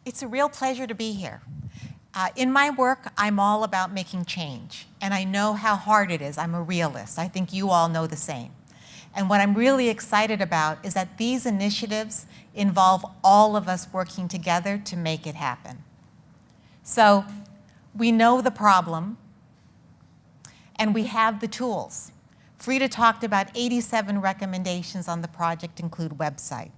It's a real pleasure to be here. In my work, I'm all about making change, and I know how hard it is. I'm a realist. I think you all know the same. And what I'm really excited about is that these initiatives involve all of us working together to make it happen. So we know the problem, and we have the tools. Frida talked about 87 recommendations on the project include website.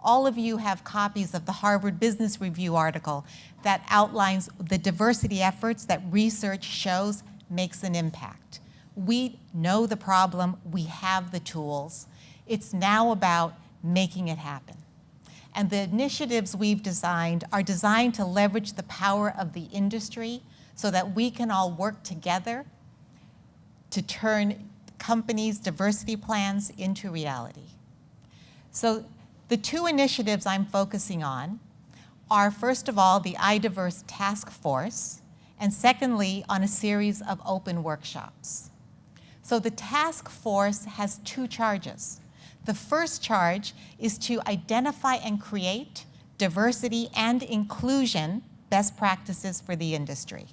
All of you have copies of the Harvard Business Review article that outlines the diversity efforts that research shows makes an impact. We know the problem, we have the tools. It's now about making it happen. And the initiatives we've designed are designed to leverage the power of the industry so that we can all work together to turn companies' diversity plans into reality. So the two initiatives I'm focusing on are, first of all, the iDiverse task force, and secondly, on a series of open workshops. So the task force has two charges. The first charge is to identify and create diversity and inclusion best practices for the industry.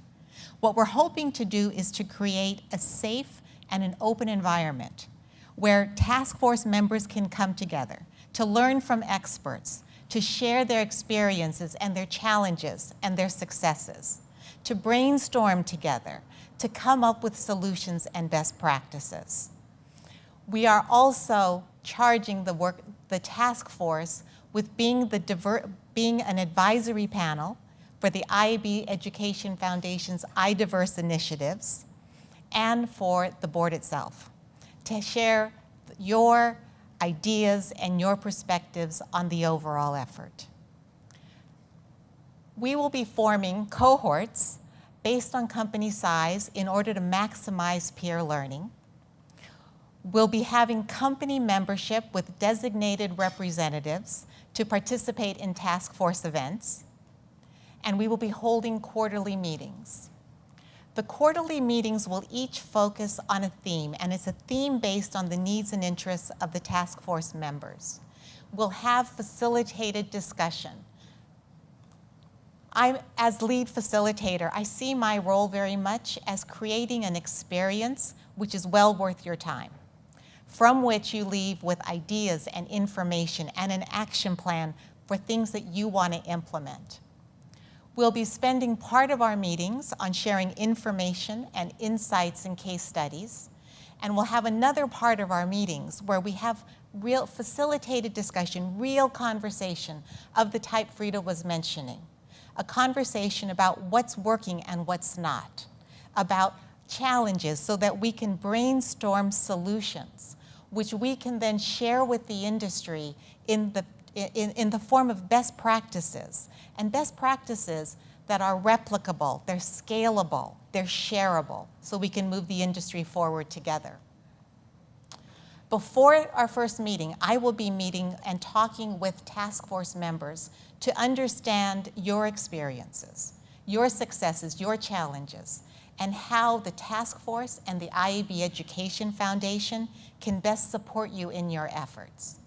What we're hoping to do is to create a safe and an open environment where task force members can come together to learn from experts, to share their experiences and their challenges and their successes, to brainstorm together, to come up with solutions and best practices. We are also charging the task force with being an advisory panel for the IAB Education Foundation's iDiverse initiatives and for the board itself, to share your ideas and your perspectives on the overall effort. We will be forming cohorts based on company size in order to maximize peer learning. We'll be having company membership with designated representatives to participate in task force events, and we will be holding quarterly meetings. The quarterly meetings will each focus on a theme, and it's a theme based on the needs and interests of the task force members. We'll have facilitated discussion. As lead facilitator, I see my role very much as creating an experience which is well worth your time, from which you leave with ideas and information and an action plan for things that you want to implement. We'll be spending part of our meetings on sharing information and insights and case studies, and we'll have another part of our meetings where we have real facilitated discussion, real conversation of the type Frida was mentioning, a conversation about what's working and what's not, about challenges so that we can brainstorm solutions, which we can then share with the industry in the form of best practices, and best practices that are replicable, they're scalable, they're shareable, so we can move the industry forward together. Before our first meeting, I will be meeting and talking with task force members to understand your experiences, your successes, your challenges, and how the task force and the IAB Education Foundation can best support you in your efforts.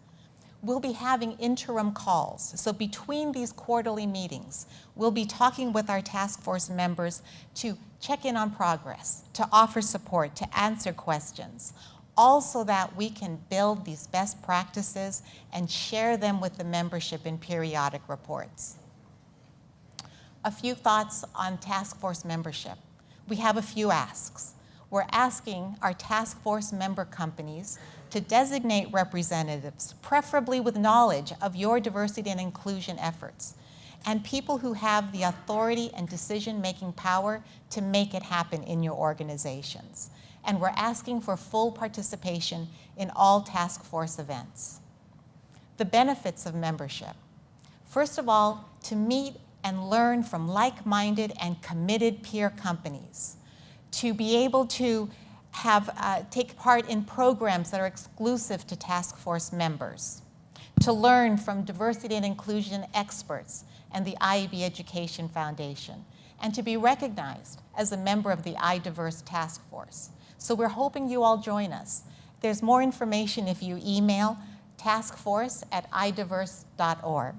We'll be having interim calls. So between these quarterly meetings, we'll be talking with our task force members to check in on progress, to offer support, to answer questions, all so that we can build these best practices and share them with the membership in periodic reports. A few thoughts on task force membership. We have a few asks. We're asking our task force member companies to designate representatives, preferably with knowledge of your diversity and inclusion efforts, and people who have the authority and decision-making power to make it happen in your organizations. And we're asking for full participation in all task force events. The benefits of membership. First of all, to meet and learn from like-minded and committed peer companies, to be able to take part in programs that are exclusive to task force members, to learn from diversity and inclusion experts and the IAB Education Foundation, and to be recognized as a member of the iDiverse task force. So we're hoping you all join us. There's more information if you email taskforce@idiverse.org.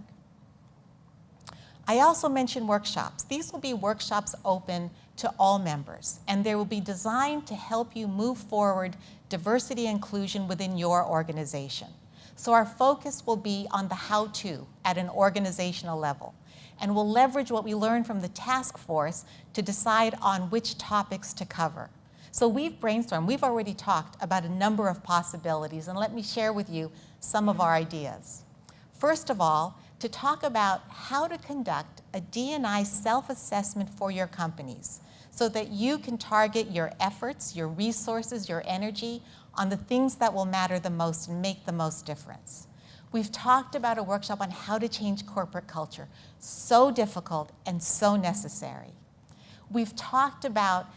I also mentioned workshops. These will be workshops open to all members, and they will be designed to help you move forward diversity and inclusion within your organization. So our focus will be on the how-to at an organizational level, and we'll leverage what we learned from the task force to decide on which topics to cover. So we've brainstormed, we've already talked about a number of possibilities, and let me share with you some of our ideas. First of all, to talk about how to conduct a D&I self-assessment for your companies so that you can target your efforts, your resources, your energy on the things that will matter the most and make the most difference. We've talked about a workshop on how to change corporate culture, so difficult and so necessary. We've talked about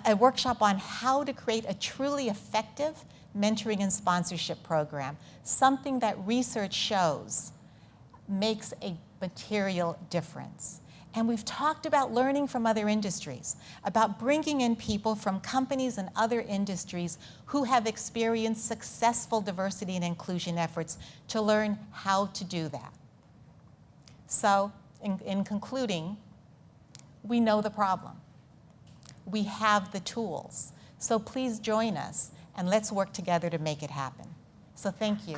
a workshop on how to create a truly effective mentoring and sponsorship program, something that research shows makes a material difference. And we've talked about learning from other industries, about bringing in people from companies and other industries who have experienced successful diversity and inclusion efforts to learn how to do that. So, in concluding, we know the problem. We have the tools. So please join us and let's work together to make it happen. So thank you.